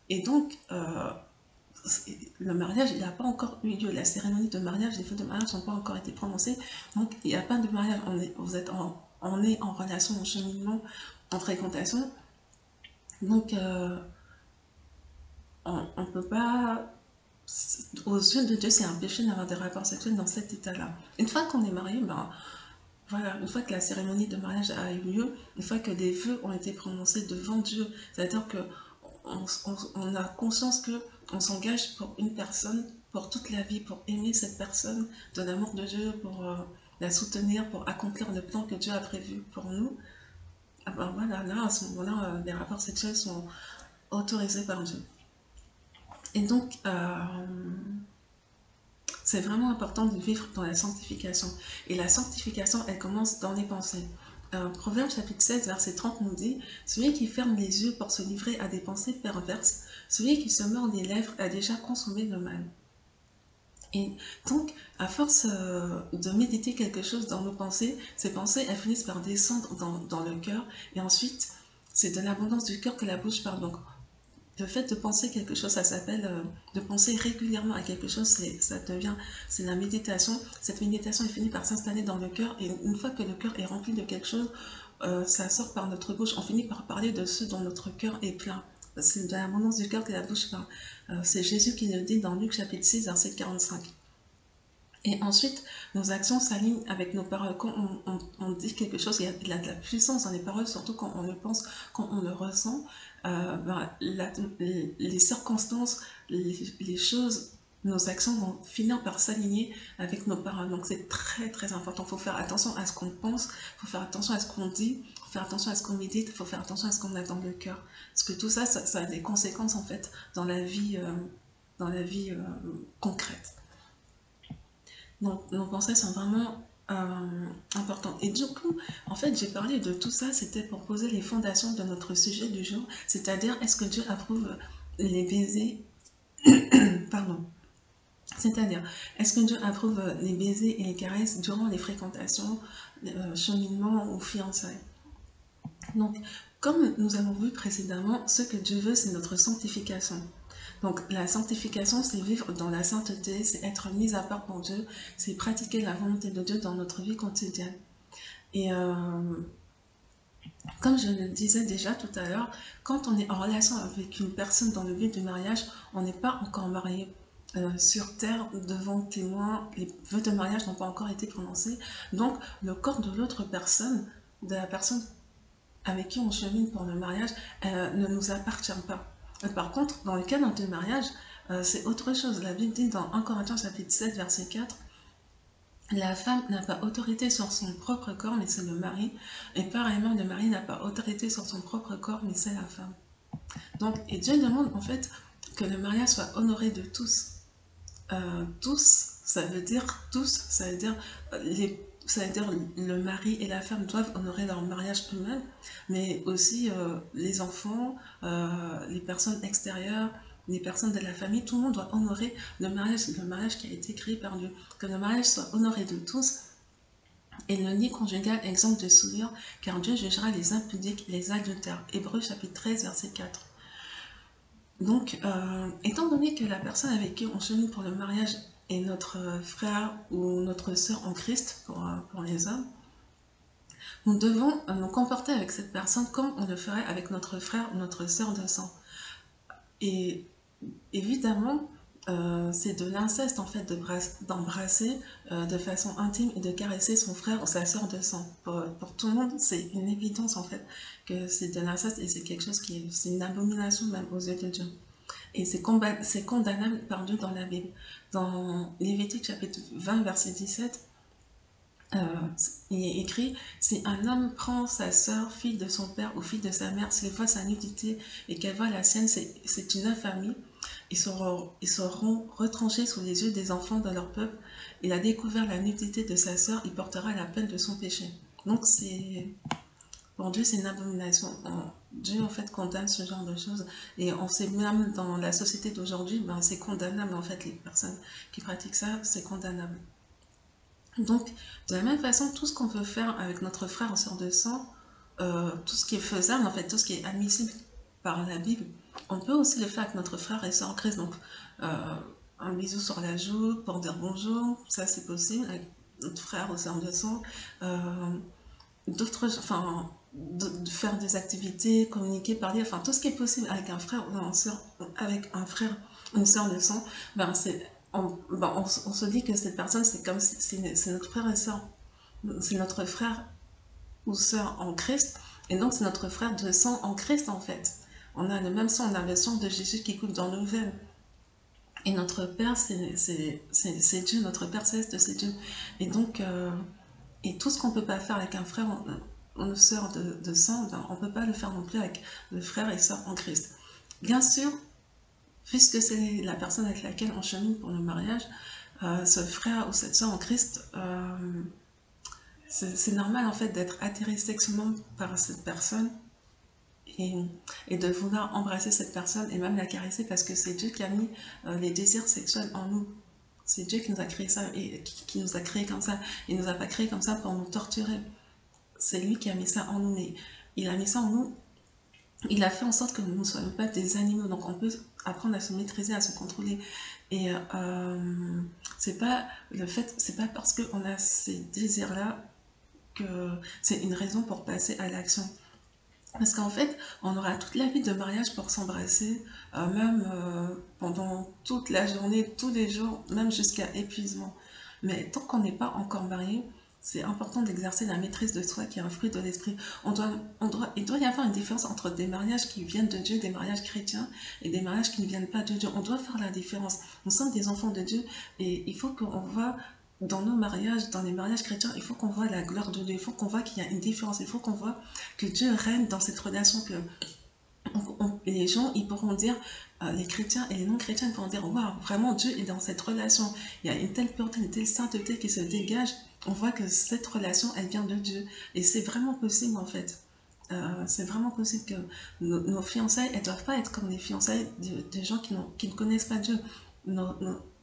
Et donc, le mariage, il n'a pas encore eu lieu. La cérémonie de mariage, les vœux de mariage n'ont pas encore été prononcés. Donc, il n'y a pas de mariage. On est en relation, en cheminement, en fréquentation. Donc, on ne peut pas... Aux yeux de Dieu, c'est un péché d'avoir des rapports sexuels dans cet état-là. Une fois qu'on est marié, ben, voilà, une fois que la cérémonie de mariage a eu lieu, une fois que des vœux ont été prononcés devant Dieu, c'est-à-dire que on a conscience que on s'engage pour une personne, pour toute la vie, pour aimer cette personne, de l'amour de Dieu, pour la soutenir, pour accomplir le plan que Dieu a prévu pour nous. Ah ben voilà, là, à ce moment-là, les rapports sexuels sont autorisés par Dieu. Et donc, c'est vraiment important de vivre dans la sanctification. Et la sanctification, elle commence dans les pensées. Proverbe chapitre 16, verset 30 nous dit « Celui qui ferme les yeux pour se livrer à des pensées perverses, celui qui se mord les lèvres a déjà consommé le mal. » Et donc, à force de méditer quelque chose dans nos pensées, ces pensées, elles finissent par descendre dans le cœur. Et ensuite, c'est de l'abondance du cœur que la bouche parle. Donc, le fait de penser quelque chose, ça s'appelle de penser régulièrement à quelque chose, c'est la méditation. Cette méditation, elle finit par s'installer dans le cœur, et une fois que le cœur est rempli de quelque chose, ça sort par notre bouche. On finit par parler de ce dont notre cœur est plein. C'est de l'abondance du cœur que la bouche parle. C'est Jésus qui le dit dans Luc chapitre 6, verset 45. Et ensuite, nos actions s'alignent avec nos paroles. Quand on dit quelque chose, il y a de la puissance dans les paroles, surtout quand on le pense, quand on le ressent. Les circonstances, les choses, nos actions vont finir par s'aligner avec nos paroles. Donc c'est très très important. Il faut faire attention à ce qu'on pense, il faut faire attention à ce qu'on dit, il faut faire attention à ce qu'on médite, il faut faire attention à ce qu'on a dans le cœur. Parce que tout ça, ça a des conséquences en fait dans la vie concrète. Donc, nos pensées sont vraiment importantes. Et du coup, en fait, j'ai parlé de tout ça, c'était pour poser les fondations de notre sujet du jour, c'est-à-dire, est-ce que Dieu approuve les baisers Pardon. C'est-à-dire, est-ce que Dieu approuve les baisers et les caresses durant les fréquentations, cheminement ou fiançailles? Donc, comme nous avons vu précédemment, ce que Dieu veut, c'est notre sanctification. Donc la sanctification, c'est vivre dans la sainteté, c'est être mis à part pour Dieu, c'est pratiquer la volonté de Dieu dans notre vie quotidienne. Et comme je le disais déjà tout à l'heure, quand on est en relation avec une personne dans le but du mariage, on n'est pas encore marié. Sur terre, devant témoin, les vœux de mariage n'ont pas encore été prononcés. Donc le corps de l'autre personne, de la personne avec qui on chemine pour le mariage, ne nous appartient pas. Par contre, dans le cadre du mariage, c'est autre chose. La Bible dit dans 1 Corinthiens chapitre 7, verset 4, La femme n'a pas autorité sur son propre corps, mais c'est le mari. Et pareillement, le mari n'a pas autorité sur son propre corps, mais c'est la femme. Donc, et Dieu demande en fait que le mariage soit honoré de tous. Tous, ça veut dire tous, ça veut dire ça veut dire le mari et la femme doivent honorer leur mariage eux-mêmes, mais aussi les enfants, les personnes extérieures, les personnes de la famille, tout le monde doit honorer le mariage qui a été créé par Dieu. Que le mariage soit honoré de tous et le nid conjugal exemple de souillure, car Dieu jugera les impudiques, les adultères. Hébreux chapitre 13, verset 4. Donc, étant donné que la personne avec qui on chemine pour le mariage est notre frère ou notre sœur en Christ, pour les hommes, nous devons nous comporter avec cette personne comme on le ferait avec notre frère ou notre sœur de sang. Et évidemment, c'est de l'inceste en fait d'embrasser de façon intime et de caresser son frère ou sa sœur de sang. Pour tout le monde, c'est une évidence en fait que c'est de l'inceste et c'est quelque chose c'est une abomination même aux yeux de Dieu. Et c'est condamnable par Dieu dans la Bible. Dans Lévitique chapitre 20, verset 17, il est écrit « Si un homme prend sa sœur, fille de son père ou fille de sa mère, s'il voit sa nudité et qu'elle voit la sienne, c'est une infamie. Ils seront retranchés sous les yeux des enfants de leur peuple. Il a découvert la nudité de sa sœur, il portera la peine de son péché. » Donc pour Dieu, c'est une abomination. Dieu, en fait, condamne ce genre de choses. Et on sait même dans la société d'aujourd'hui, ben, c'est condamnable, en fait, les personnes qui pratiquent ça, c'est condamnable. Donc, de la même façon, tout ce qu'on peut faire avec notre frère ou sœur de sang, tout ce qui est faisable, en fait, tout ce qui est admissible par la Bible, on peut aussi le faire avec notre frère et sœur en Christ. Donc, un bisou sur la joue pour dire bonjour, ça c'est possible avec notre frère ou sœur de sang. De faire des activités, communiquer, parler, enfin tout ce qui est possible avec un frère ou une sœur, une sœur de sang, ben on se dit que cette personne c'est comme c'est notre frère et sœur, c'est notre frère ou sœur en Christ, et donc c'est notre frère de sang en Christ en fait. On a le même sang, on a le sang de Jésus qui coule dans nos veines. Et notre Père, c'est Dieu, notre Père céleste, c'est Dieu. Et donc, et tout ce qu'on ne peut pas faire avec un frère ou une sœur de sang, ben, on ne peut pas le faire non plus avec le frère et sœur en Christ. Bien sûr, puisque c'est la personne avec laquelle on chemine pour le mariage, ce frère ou cette sœur en Christ, c'est normal en fait d'être attiré sexuellement par cette personne et de vouloir embrasser cette personne et même la caresser parce que c'est Dieu qui a mis les désirs sexuels en nous. C'est Dieu qui nous a créé ça et qui nous a créé comme ça. Il ne nous a pas créé comme ça pour nous torturer. C'est lui qui a mis ça en nous. Mais il a mis ça en nous. Il a fait en sorte que nous ne soyons pas des animaux. Donc on peut apprendre à se maîtriser, à se contrôler. Et c'est pas parce qu'on a ces désirs-là que c'est une raison pour passer à l'action. Parce qu'en fait, on aura toute la vie de mariage pour s'embrasser, même pendant toute la journée, tous les jours, même jusqu'à épuisement. Mais tant qu'on n'est pas encore marié, c'est important d'exercer la maîtrise de soi qui est un fruit de l'esprit. Il doit y avoir une différence entre des mariages qui viennent de Dieu, des mariages chrétiens, et des mariages qui ne viennent pas de Dieu. On doit faire la différence. Nous sommes des enfants de Dieu et il faut qu'on voit dans nos mariages, dans les mariages chrétiens, il faut qu'on voit la gloire de Dieu, il faut qu'on voit qu'il y a une différence, il faut qu'on voit que Dieu règne dans cette relation, que les gens, ils pourront dire, les chrétiens et les non-chrétiens, ils pourront dire, waouh, vraiment Dieu est dans cette relation, il y a une telle pureté, une telle sainteté qui se dégage, on voit que cette relation, elle vient de Dieu, et c'est vraiment possible en fait. C'est vraiment possible que nos fiançailles, elles ne doivent pas être comme les fiançailles des gens qui ne connaissent pas Dieu.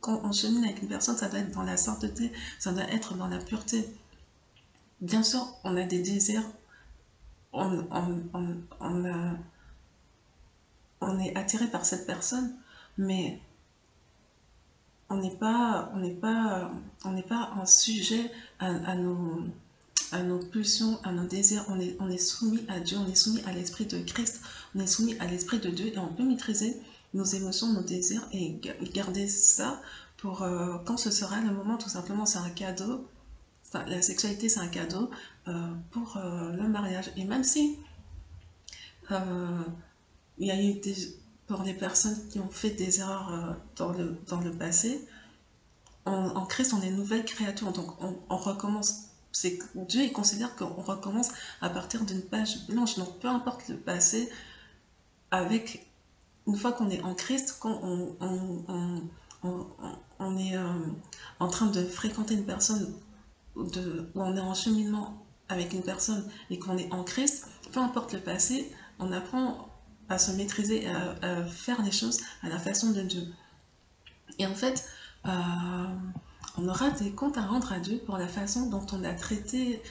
Quand on chemine avec une personne, ça doit être dans la sainteté, ça doit être dans la pureté. Bien sûr, on a des désirs, on est attiré par cette personne, mais on n'est pas en sujet à nos pulsions, à nos désirs. On est soumis à Dieu, on est soumis à l'esprit de Christ, on est soumis à l'esprit de Dieu et on peut maîtriser nos émotions, nos désirs et garder ça pour quand ce sera le moment. Tout simplement, c'est un cadeau. Enfin, la sexualité, c'est un cadeau pour le mariage. Et même si il y a eu pour les personnes qui ont fait des erreurs dans le passé, en Christ, on est une nouvelle créature, donc on recommence. Dieu il considère qu'on recommence à partir d'une page blanche, donc peu importe le passé, avec une fois qu'on est en Christ, quand on est en train de fréquenter une personne, où on est en cheminement avec une personne et qu'on est en Christ, peu importe le passé, on apprend à se maîtriser, à faire les choses à la façon de Dieu. Et en fait, euh, on aura des comptes à rendre à Dieu pour la façon dont on a traité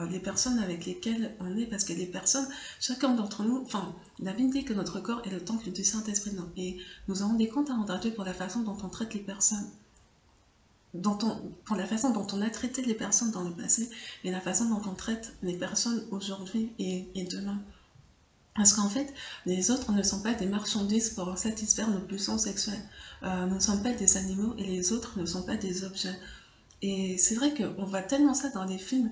les personnes avec lesquelles on est, parce que les personnes, chacun d'entre nous, enfin, la Bible dit que notre corps est le temple du Saint-Esprit, et nous avons des comptes à rendre à Dieu pour la façon dont on traite les personnes, pour la façon dont on a traité les personnes dans le passé, et la façon dont on traite les personnes aujourd'hui et demain. Parce qu'en fait, les autres ne sont pas des marchandises pour satisfaire nos pulsions sexuelles. Nous ne sommes pas des animaux et les autres ne sont pas des objets. Et c'est vrai qu'on voit tellement ça dans les films,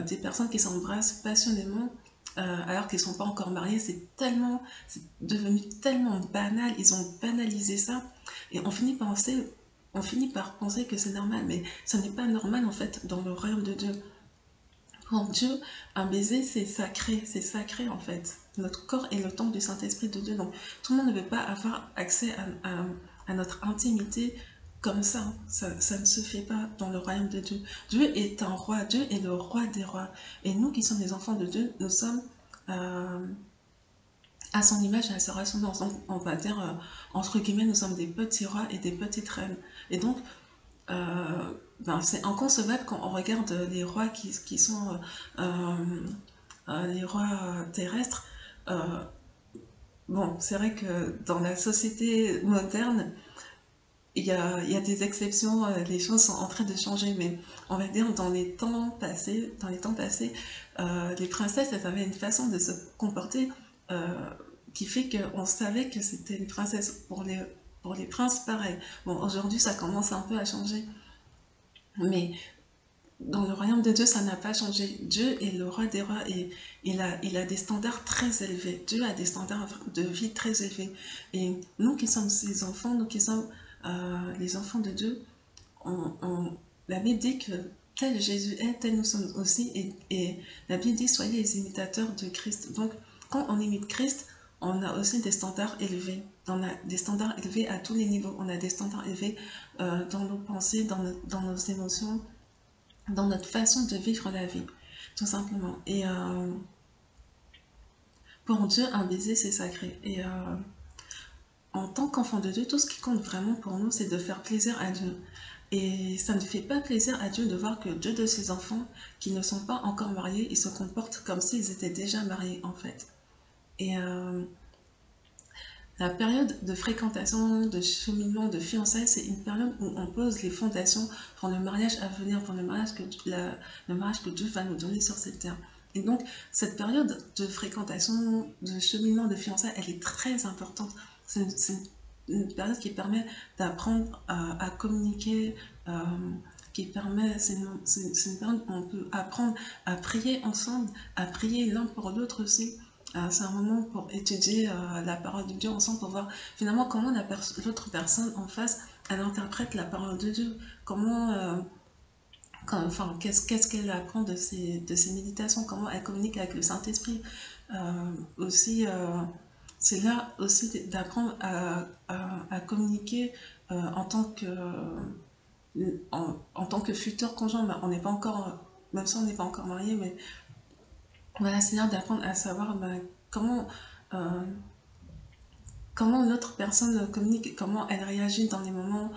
des personnes qui s'embrassent passionnément alors qu'ils ne sont pas encore mariés. C'est devenu tellement banal, ils ont banalisé ça. Et on finit par penser que c'est normal, mais ce n'est pas normal en fait dans le royaume de Dieu. Pour Dieu, un baiser, c'est sacré en fait. Notre corps est le temple du Saint-Esprit de Dieu. Donc, tout le monde ne veut pas avoir accès à notre intimité comme ça. Ça ne se fait pas dans le royaume de Dieu. Dieu est un roi, Dieu est le roi des rois. Et nous qui sommes les enfants de Dieu, nous sommes à son image et à sa ressemblance. Donc, on va dire, entre guillemets, nous sommes des petits rois et des petites reines. Et donc, c'est inconcevable quand on regarde les rois qui sont les rois terrestres. Euh, bon, c'est vrai que dans la société moderne, il y a des exceptions, les choses sont en train de changer, mais on va dire dans les temps passés, les princesses, elles avaient une façon de se comporter euh, qui fait qu'on savait que c'était une princesse. Pour les princes, pareil. Bon, aujourd'hui, ça commence un peu à changer. Mais dans le royaume de Dieu, ça n'a pas changé. Dieu est le roi des rois et il a des standards très élevés. Dieu a des standards de vie très élevés. Et nous qui sommes ses enfants, nous qui sommes les enfants de Dieu, la Bible dit que tel Jésus est, tel nous sommes aussi. Et la Bible dit soyez les imitateurs de Christ. Donc, quand on imite Christ, on a aussi des standards élevés. On a des standards élevés à tous les niveaux. On a des standards élevés dans nos pensées, dans nos émotions, dans notre façon de vivre la vie, tout simplement. Et pour Dieu, un baiser, c'est sacré. Et en tant qu'enfant de Dieu, tout ce qui compte vraiment pour nous, c'est de faire plaisir à Dieu. Et ça ne fait pas plaisir à Dieu de voir que deux de ses enfants qui ne sont pas encore mariés, ils se comportent comme s'ils étaient déjà mariés, en fait. Et la période de fréquentation, de cheminement, de fiançailles, c'est une période où on pose les fondations pour le mariage à venir, pour le mariage que Dieu va nous donner sur cette terre. Et donc, cette période de fréquentation, de cheminement, de fiançailles, elle est très importante. C'est une période qui permet d'apprendre à communiquer, c'est une période où on peut apprendre à prier ensemble, à prier l'un pour l'autre aussi. C'est un moment pour étudier la parole de Dieu ensemble, pour voir finalement comment l'autre personne en face, elle interprète la parole de Dieu. Enfin, qu'est-ce qu'elle apprend de ses méditations, comment elle communique avec le Saint-Esprit. Aussi, c'est là aussi d'apprendre à communiquer en tant que, en tant que futur conjoint. On n'est pas encore, même si on n'est pas encore marié, mais voilà, c'est là d'apprendre à savoir comment, euh, comment l'autre personne communique, comment elle réagit dans les moments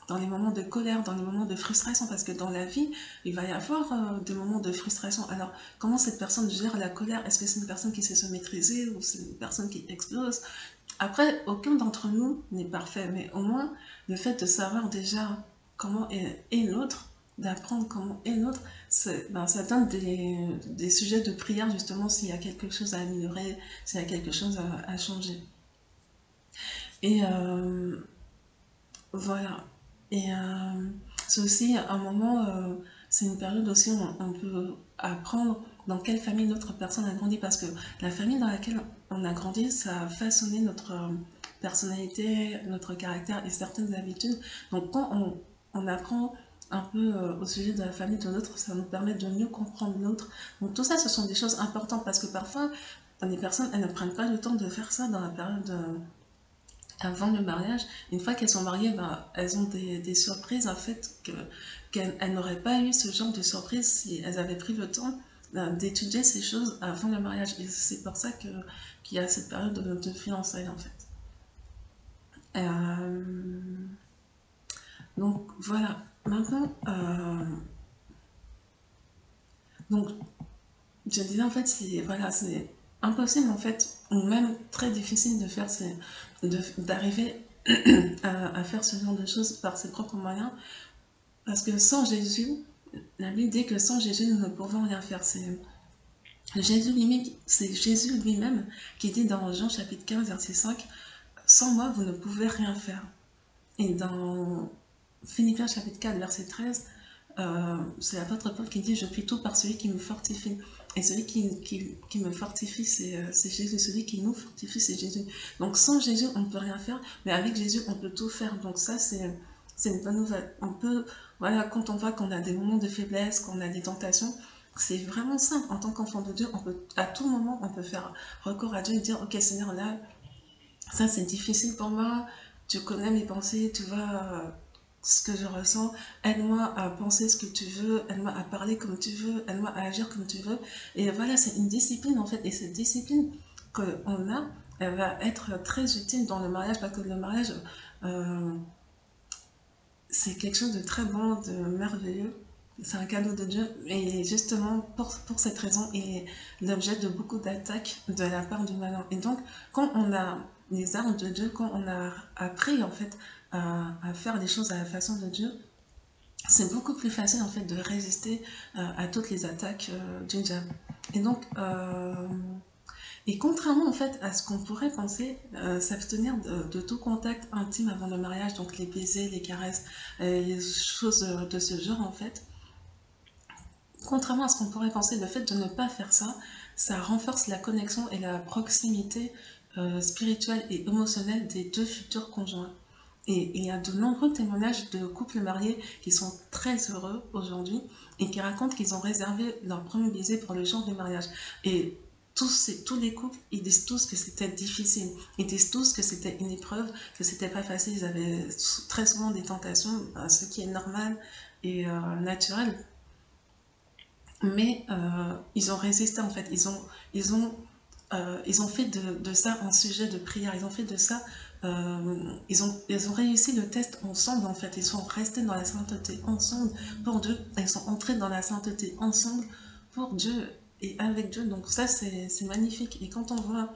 de colère, dans les moments de frustration, parce que dans la vie, il va y avoir des moments de frustration. Alors, comment cette personne gère la colère? Est-ce que c'est une personne qui sait se maîtriser ou c'est une personne qui explose? Après, aucun d'entre nous n'est parfait, mais au moins, le fait de savoir déjà comment est l'autre, d'apprendre comment est l'autre, ça donne des sujets de prière, justement, s'il y a quelque chose à améliorer, s'il y a quelque chose à changer. Et voilà. Et c'est aussi un moment, c'est une période aussi où on peut apprendre dans quelle famille notre personne a grandi, parce que la famille dans laquelle on a grandi, ça a façonné personnalité, notre caractère et certaines habitudes. Donc quand on apprend un peu au sujet de la famille de l'autre, ça nous permet de mieux comprendre l'autre. Donc tout ça, ce sont des choses importantes parce que parfois, les personnes, elles ne prennent pas le temps de faire ça dans la période avant le mariage. Une fois qu'elles sont mariées, ben, elles ont des surprises en fait qu'elles n'auraient pas eu ce genre de surprise si elles avaient pris le temps d'étudier ces choses avant le mariage. Et c'est pour ça qu'il y a cette période de fiançailles en fait. Donc voilà. Maintenant, donc je disais en fait, c'est voilà, c'est impossible en fait, ou même très difficile de faire d'arriver à faire ce genre de choses par ses propres moyens, parce que sans Jésus, la Bible dit que sans Jésus, nous ne pouvons rien faire. C'est Jésus lui-même qui dit dans Jean chapitre 15, verset 5, sans moi, vous ne pouvez rien faire. Et dans Philippiens chapitre 4, verset 13, c'est l'apôtre Paul qui dit, je puis tout par celui qui me fortifie. Et celui qui me fortifie, c'est Jésus. Celui qui nous fortifie, c'est Jésus. Donc sans Jésus, on ne peut rien faire, mais avec Jésus, on peut tout faire. Donc ça, c'est une bonne nouvelle. On peut, voilà, quand on voit qu'on a des moments de faiblesse, qu'on a des tentations, c'est vraiment simple. En tant qu'enfant de Dieu, on peut, à tout moment, on peut faire recours à Dieu et dire, ok Seigneur, là, ça c'est difficile pour moi, tu connais mes pensées, tu vois ce que je ressens, aide-moi à penser ce que tu veux, aide-moi à parler comme tu veux, aide-moi à agir comme tu veux. Et voilà, c'est une discipline en fait, et cette discipline qu'on a, elle va être très utile dans le mariage, parce que le mariage, euh, c'est quelque chose de très bon, de merveilleux. C'est un cadeau de Dieu, et justement pour cette raison, il est l'objet de beaucoup d'attaques de la part du malin. Et donc, quand on a les armes de Dieu, quand on a appris en fait à faire les choses à la façon de Dieu, c'est beaucoup plus facile en fait de résister à toutes les attaques du diable. Et donc, et contrairement en fait à ce qu'on pourrait penser, s'abstenir de tout contact intime avant le mariage, donc les baisers, les caresses, les choses de ce genre en fait, contrairement à ce qu'on pourrait penser, le fait de ne pas faire ça, ça renforce la connexion et la proximité spirituelle et émotionnelle des deux futurs conjoints. Et il y a de nombreux témoignages de couples mariés qui sont très heureux aujourd'hui et qui racontent qu'ils ont réservé leur premier baiser pour le jour du mariage. Et tous les couples, ils disent tous que c'était difficile. Ils disent tous que c'était une épreuve, que c'était pas facile. Ils avaient très souvent des tentations, ce qui est normal et naturel. Mais ils ont résisté en fait. Ils ont fait de ça un sujet de prière. Ils ont fait de ça. Ils ont réussi le test ensemble en fait. Ils sont restés dans la sainteté ensemble pour Dieu. Ils sont entrés dans la sainteté ensemble pour Dieu et avec Dieu. Donc ça c'est magnifique. Et quand on voit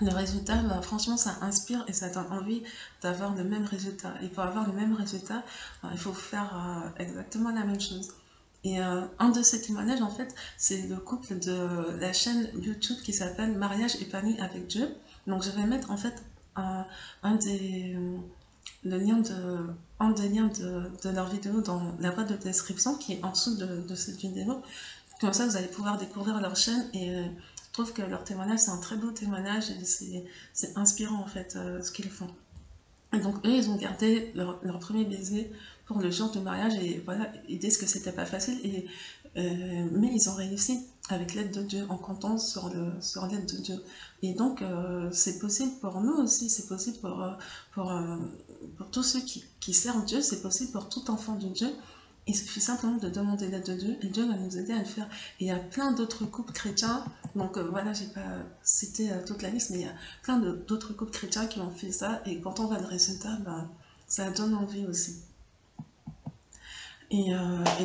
le résultat, bah, franchement ça inspire et ça donne envie d'avoir le même résultat. Et pour avoir le même résultat, bah, il faut faire exactement la même chose. Et un de ces témoignages, en fait, c'est le couple de la chaîne YouTube qui s'appelle Mariage épanoui avec Dieu. Donc, je vais mettre en fait un des, le lien un des liens de leur vidéo dans la boîte de description qui est en dessous de cette vidéo. Comme ça, vous allez pouvoir découvrir leur chaîne et je trouve que leur témoignage, c'est un très beau témoignage et c'est inspirant en fait ce qu'ils font. Et donc eux, ils ont gardé leur premier baiser pour le jour du mariage et voilà, ils disent que c'était pas facile, mais ils ont réussi avec l'aide de Dieu, en comptant sur l'aide de Dieu. Et donc c'est possible pour nous aussi, c'est possible pour, euh, pour tous ceux qui servent Dieu, c'est possible pour tout enfant de Dieu. Il suffit simplement de demander l'aide de Dieu et Dieu va nous aider à le faire. Et il y a plein d'autres couples chrétiens, donc voilà, j'ai pas cité toute la liste, mais il y a plein d'autres couples chrétiens qui ont fait ça et quand on voit le résultat, ben, ça donne envie aussi. Et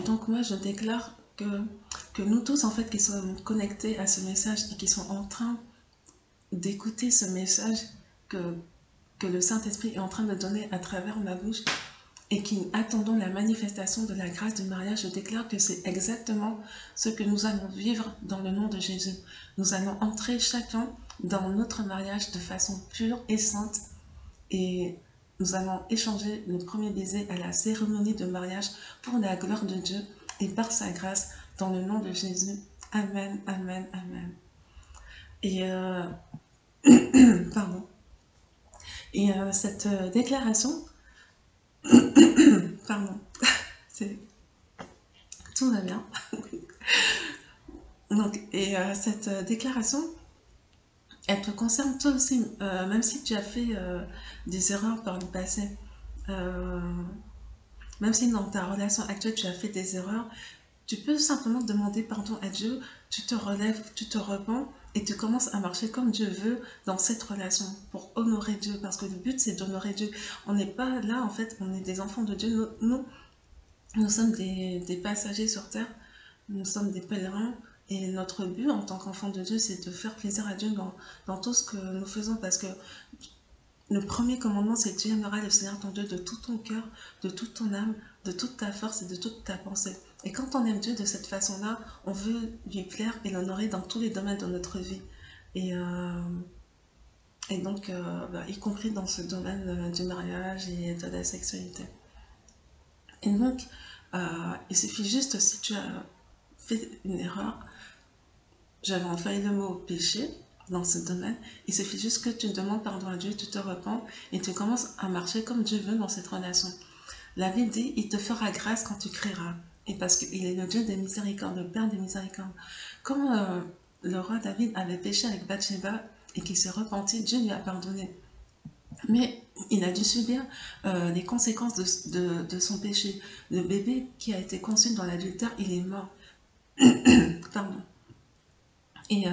donc moi je déclare que nous tous en fait qui sommes connectés à ce message et qui sont en train d'écouter ce message que le Saint-Esprit est en train de donner à travers ma bouche, et qui attendons la manifestation de la grâce du mariage, je déclare que c'est exactement ce que nous allons vivre dans le nom de Jésus. Nous allons entrer chacun dans notre mariage de façon pure et sainte et nous allons échanger le premier baiser à la cérémonie de mariage pour la gloire de Dieu et par sa grâce dans le nom de Jésus. Amen, amen, amen. Et pardon. Et cette déclaration, pardon, tout va bien. Donc, et cette déclaration, elle te concerne toi aussi, même si tu as fait des erreurs par le passé. Euh, Même si dans ta relation actuelle tu as fait des erreurs, tu peux simplement demander pardon à Dieu, tu te relèves, tu te repens et tu commences à marcher comme Dieu veut dans cette relation pour honorer Dieu. Parce que le but c'est d'honorer Dieu. On n'est pas là en fait, on est des enfants de Dieu. Nous sommes des passagers sur terre, nous sommes des pèlerins. Et notre but en tant qu'enfants de Dieu, c'est de faire plaisir à Dieu dans tout ce que nous faisons. Parce que le premier commandement, c'est que tu aimeras le Seigneur ton Dieu de tout ton cœur, de toute ton âme, de toute ta force et de toute ta pensée. Et quand on aime Dieu de cette façon-là, on veut lui plaire et l'honorer dans tous les domaines de notre vie. Et, euh, et donc, y compris dans ce domaine du mariage et de la sexualité. Et donc, il suffit juste, si tu as fait une erreur, j'avais employé le mot péché dans ce domaine, il suffit juste que tu demandes pardon à Dieu, tu te repens et tu commences à marcher comme Dieu veut dans cette relation. La Bible dit, il te fera grâce quand tu crieras. Et parce qu'il est le Dieu des miséricordes, le Père des miséricordes. Comme le roi David avait péché avec Bathsheba et qu'il s'est repenti, Dieu lui a pardonné. Mais il a dû subir les conséquences de son péché. Le bébé qui a été conçu dans l'adultère, il est mort. Pardon. Et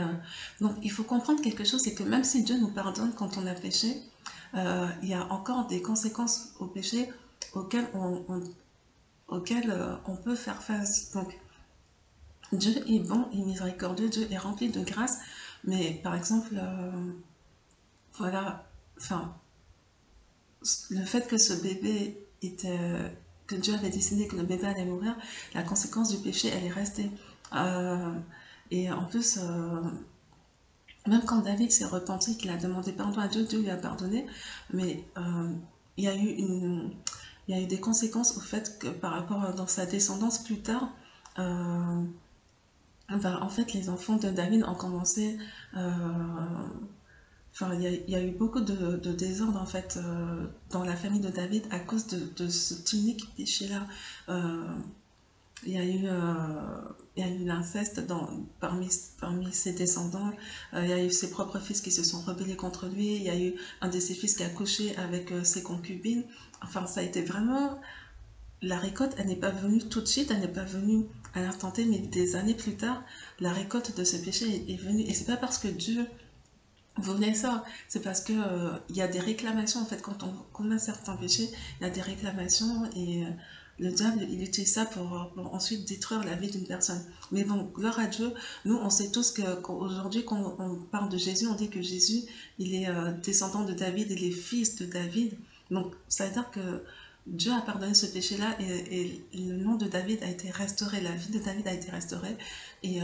donc, il faut comprendre quelque chose, c'est que même si Dieu nous pardonne quand on a péché, il y a encore des conséquences au péché auxquelles on peut faire face. Donc, Dieu est bon et miséricordieux, Dieu est rempli de grâce, mais par exemple, voilà, enfin, le fait que ce bébé était, que Dieu avait décidé que le bébé allait mourir, la conséquence du péché, elle est restée. Euh, et en plus, même quand David s'est repenti, qu'il a demandé pardon à Dieu, Dieu lui a pardonné, mais il y a eu il y a eu des conséquences au fait que par rapport dans sa descendance plus tard, euh, en fait, les enfants de David ont commencé. Enfin, il y a eu beaucoup de désordre en fait dans la famille de David à cause de cet unique péché-là. Euh, il y a eu, il y a eu l'inceste parmi ses descendants. Il y a eu ses propres fils qui se sont rebellés contre lui. Il y a eu un de ses fils qui a couché avec ses concubines. Enfin, ça a été vraiment. La récolte, elle n'est pas venue tout de suite, elle n'est pas venue à l'instant T, mais des années plus tard, la récolte de ce péché est venue. Et c'est pas parce que Dieu voulait ça, c'est parce que il y a des réclamations en fait quand on commet certains péchés, il y a des réclamations et le diable il utilise ça pour ensuite détruire la vie d'une personne. Mais bon, gloire à Dieu, nous on sait tous que aujourd'hui quand on parle de Jésus, on dit que Jésus il est descendant de David, il est fils de David. Donc ça veut dire que Dieu a pardonné ce péché-là et le nom de David a été restauré, la vie de David a été restaurée et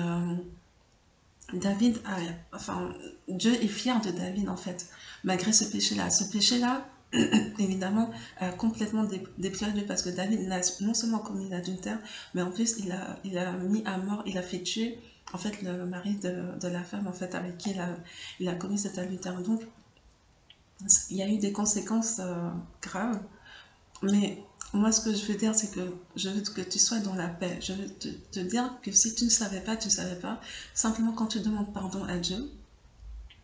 David a, enfin, Dieu est fier de David en fait, malgré ce péché-là. Ce péché-là, évidemment, a complètement déployé Dieu parce que David n'a non seulement commis l'adultère, mais en plus il a mis à mort, il a fait tuer en fait le mari de la femme en fait avec qui il a commis cet adultère. Donc il y a eu des conséquences graves. Mais moi, ce que je veux dire, c'est que je veux que tu sois dans la paix. Je veux te dire que si tu ne savais pas, tu ne savais pas. Simplement, quand tu demandes pardon à Dieu,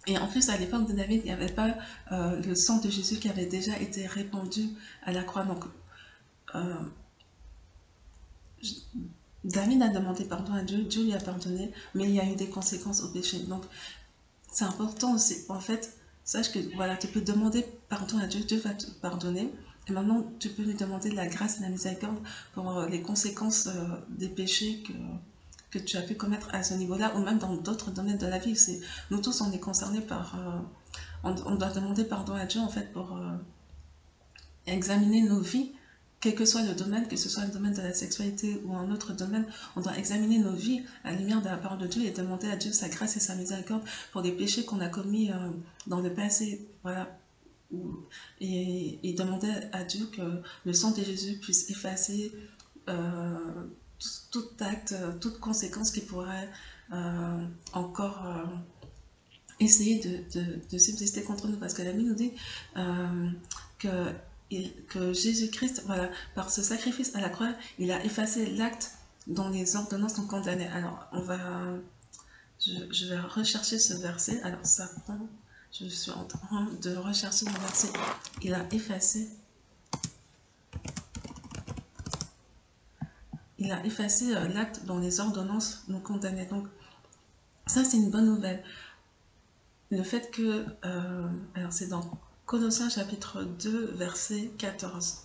et en plus, à l'époque de David, il n'y avait pas le sang de Jésus qui avait déjà été répandu à la croix. Donc, euh, David a demandé pardon à Dieu, Dieu lui a pardonné, mais il y a eu des conséquences au péché. Donc, c'est important aussi. En fait, sache que voilà, tu peux demander pardon à Dieu, Dieu va te pardonner. Et maintenant, tu peux lui demander de la grâce et de la miséricorde pour les conséquences des péchés que tu as pu commettre à ce niveau-là, ou même dans d'autres domaines de la vie. Nous tous, on est concernés par... on doit demander pardon à Dieu, en fait, pour examiner nos vies, quel que soit le domaine, que ce soit le domaine de la sexualité ou un autre domaine, on doit examiner nos vies à la lumière de la parole de Dieu et demander à Dieu sa grâce et sa miséricorde pour des péchés qu'on a commis dans le passé. Voilà. Et demander à Dieu que le sang de Jésus puisse effacer euh, tout acte, toute conséquence qui pourrait encore essayer de subsister contre nous. Parce que la Bible nous dit que, que Jésus-Christ, voilà, par ce sacrifice à la croix, il a effacé l'acte dont les ordonnances sont condamnées. Alors, je vais rechercher ce verset. Alors, ça prend... Je suis en train de rechercher le verset. Il a effacé l'acte dont les ordonnances nous condamnaient. Donc, ça, c'est une bonne nouvelle. Le fait que... alors, c'est dans Colossiens chapitre 2, verset 14.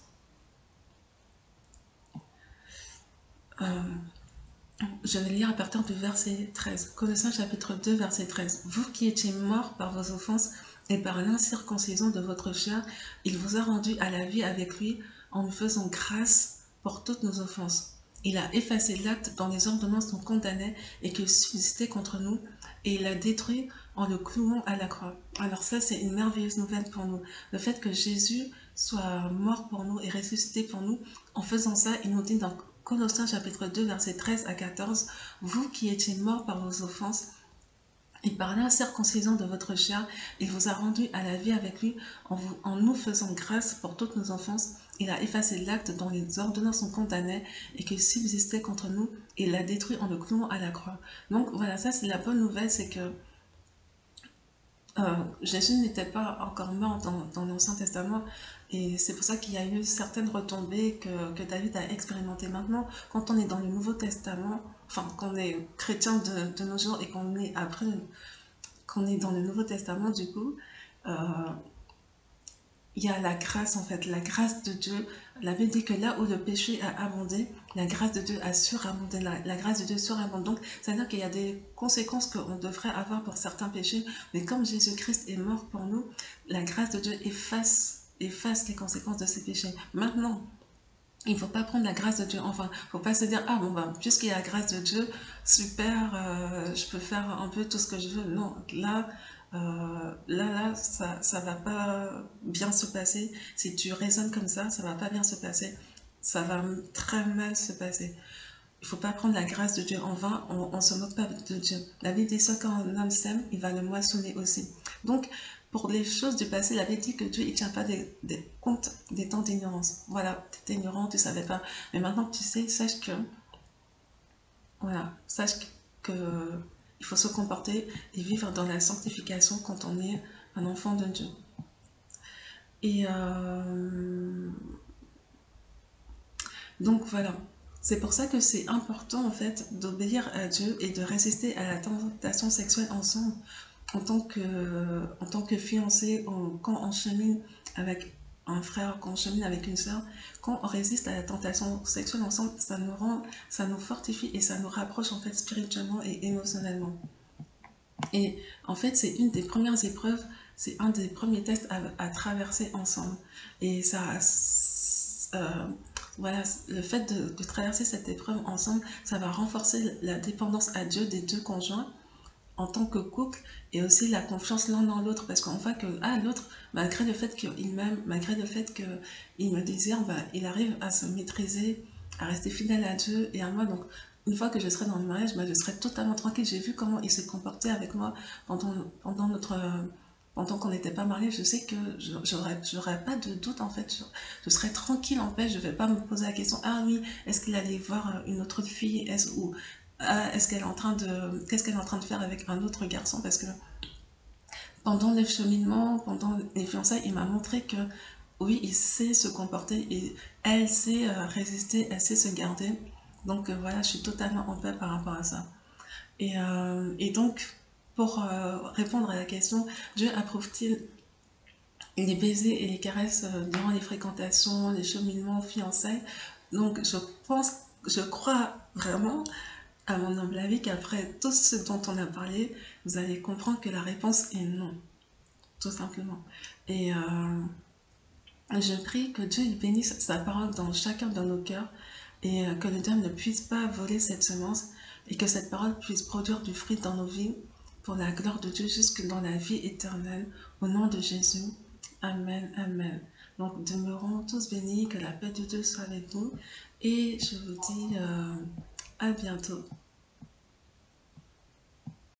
Je vais lire à partir du verset 13. Colossiens chapitre 2, verset 13. Vous qui étiez morts par vos offenses et par l'incirconcision de votre chair, il vous a rendus à la vie avec lui en nous faisant grâce pour toutes nos offenses. Il a effacé l'acte dont les ordonnances nous condamnaient et qui subsistait contre nous, et il l'a détruit en le clouant à la croix. Alors ça, c'est une merveilleuse nouvelle pour nous. Le fait que Jésus soit mort pour nous et ressuscité pour nous, en faisant ça, il nous dit dans Colossiens chapitre 2, versets 13 à 14, « Vous qui étiez morts par vos offenses, et par l'incirconcision de votre chair, il vous a rendu à la vie avec lui en nous faisant grâce pour toutes nos offenses. Il a effacé l'acte dont les ordonnances sont condamnées et qui subsistait contre nous, et il l'a détruit en le clouant à la croix. » Donc voilà, ça c'est la bonne nouvelle, c'est que Jésus n'était pas encore mort dans l'Ancien Testament, et c'est pour ça qu'il y a eu certaines retombées que David a expérimentées. Maintenant, quand on est dans le Nouveau Testament, enfin, qu'on est chrétien de nos jours et qu'on est après, qu'on est dans le Nouveau Testament, du coup, euh, il y a la grâce en fait, la grâce de Dieu. La Bible dit que là où le péché a abondé, la grâce de Dieu a surabondé, la grâce de Dieu surabonde. Donc, c'est-à-dire qu'il y a des conséquences qu'on devrait avoir pour certains péchés, mais comme Jésus-Christ est mort pour nous, la grâce de Dieu efface les conséquences de ces péchés. Maintenant, il ne faut pas prendre la grâce de Dieu, enfin, il ne faut pas se dire, ah bon, ben, puisqu'il y a la grâce de Dieu, super, je peux faire un peu tout ce que je veux. Non, là, ça va pas bien se passer. Si tu raisonnes comme ça va pas bien se passer. Ça va très mal se passer. Il ne faut pas prendre la grâce de Dieu en vain, on ne se moque pas de Dieu. La Bible dit ça, quand un homme sème, il va le moissonner aussi. Donc, pour les choses du passé, la Bible dit que Dieu ne tient pas des comptes des temps d'ignorance. Voilà, tu étais ignorant, tu ne savais pas. Mais maintenant que tu sais, sache que, voilà, sache que il faut se comporter et vivre dans la sanctification quand on est un enfant de Dieu. Et donc voilà. C'est pour ça que c'est important en fait d'obéir à Dieu et de résister à la tentation sexuelle ensemble en tant que fiancé, quand on chemine avec un frère, quand on chemine avec une sœur, quand on résiste à la tentation sexuelle ensemble, ça nous fortifie et ça nous rapproche en fait spirituellement et émotionnellement. Et en fait, c'est une des premières épreuves, c'est un des premiers tests à traverser ensemble. Et ça, voilà, le fait de traverser cette épreuve ensemble, ça va renforcer la dépendance à Dieu des deux conjoints en tant que couple, et aussi la confiance l'un dans l'autre, parce qu'on voit que l'autre, malgré le fait qu'il m'aime, malgré le fait qu'il me désire, il arrive à se maîtriser, à rester fidèle à Dieu et à moi. Donc une fois que je serai dans le mariage, je serai totalement tranquille. J'ai vu comment il s'est comporté avec moi pendant qu'on n'était pas mariés. Je sais que j'aurais pas de doute en fait. Je serais tranquille en fait. Je vais pas me poser la question, ah oui, est-ce qu'il allait voir une autre fille, qu'est-ce qu'elle est en train de faire avec un autre garçon, parce que pendant le cheminement, pendant les fiançailles, il m'a montré que oui, il sait se comporter et elle sait résister, elle sait se garder. Donc voilà, je suis totalement en paix par rapport à ça. Et donc, pour répondre à la question, Dieu approuve-t-il les baisers et les caresses durant les fréquentations, les cheminements, fiançailles? Donc je crois vraiment, à mon humble avis, qu'après tout ce dont on a parlé, vous allez comprendre que la réponse est non, tout simplement. Et je prie que Dieu bénisse sa parole dans chacun de nos cœurs, et que le diable ne puisse pas voler cette semence, et que cette parole puisse produire du fruit dans nos vies pour la gloire de Dieu jusque dans la vie éternelle. Au nom de Jésus. Amen, amen. Donc demeurons tous bénis, que la paix de Dieu soit avec nous, et je vous dis à bientôt.